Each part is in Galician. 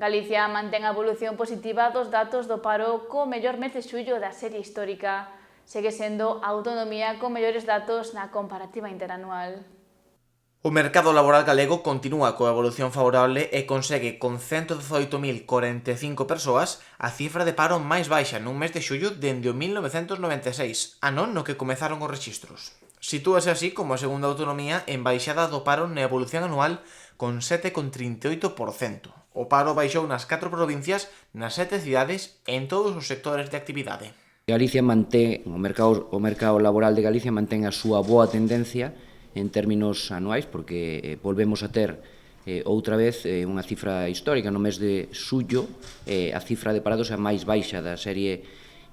Galicia mantén a evolución positiva dos datos do paro co mellor mes de xullo da serie histórica. Segue sendo a autonomía con mellores datos na comparativa interanual. O mercado laboral galego continúa coa evolución favorable e consegue con 118.045 persoas a cifra de paro máis baixa nun mes de xullo dende o 1996, ano no que comezaron os rexistros. Sitúase así como a segunda autonomía en baixada do paro na evolución anual con 7,38%. O paro baixou nas 4 provincias, nas 7 cidades e en todos os sectores de actividade. Galicia mantén, o mercado laboral de Galicia mantén a súa boa tendencia en términos anuais, porque volvemos a ter outra vez unha cifra histórica no mes de xullo, a cifra de parados é a máis baixa da serie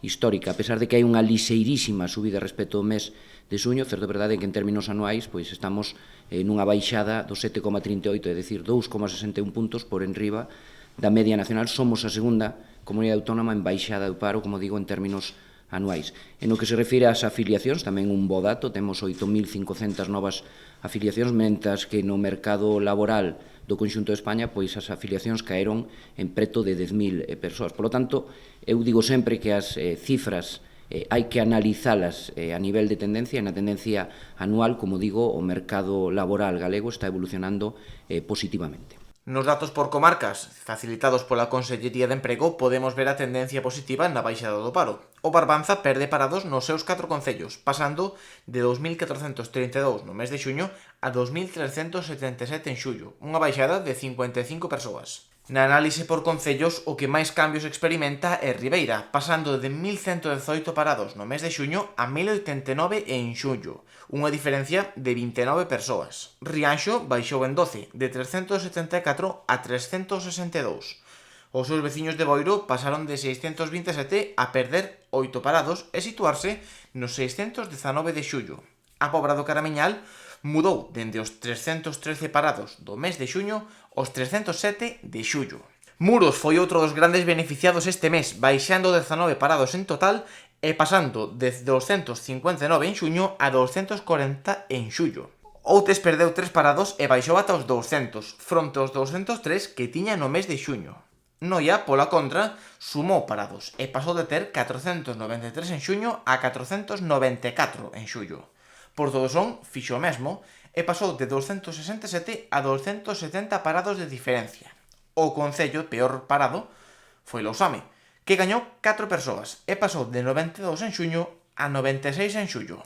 histórica, a pesar de que hai unha liseirísima subida respecto ao mes de xuño, certo é verdade que en términos anuais pois estamos nunha baixada do 7,38, é dicir, 2,61 puntos por enriba da media nacional. Somos a segunda comunidade autónoma en baixada do paro, como digo, en términos anuais. En o que se refire ás afiliacións, tamén un bo dato, temos 8.500 novas afiliacións, mentras que no mercado laboral do conxunto de España, pois as afiliacións caeron en preto de 10.000 persoas. Por lo tanto, eu digo sempre que as cifras hai que analizalas a nivel de tendencia, e na tendencia anual, como digo, o mercado laboral galego está evolucionando positivamente. Nos datos por comarcas, facilitados pola Consellería de Emprego, podemos ver a tendencia positiva na baixada do paro. O Barbanza perde parados nos seus 4 concellos, pasando de 2.432 no mes de xuño a 2.377 en xullo, unha baixada de 55 persoas. Na análise por concellos, o que máis cambios experimenta é Ribeira, pasando de 1.118 parados no mes de xuño a 1.089 en xullo, unha diferencia de 29 persoas. Rianxo baixou en 12, de 374 a 362. Os seus veciños de Boiro pasaron de 627 a perder 8 parados e situarse nos 619 de xullo. A Pobra do Caramiñal mudou dende os 313 parados do mes de xuño aos 307 de xullo. Muros foi outro dos grandes beneficiados este mes, baixando 19 parados en total e pasando de 259 en xuño a 240 en xullo. Outes perdeu 3 parados e baixou ata os 200, fronte aos 203 que tiña no mes de xuño. Noia, pola contra, sumou parados e pasou de ter 493 en xuño a 494 en xullo. Porto do Son fixo o mesmo e pasou de 267 a 270 parados de diferencia. O concello peor parado foi Lousame, que gañou 4 persoas e pasou de 92 en xuño a 96 en xullo.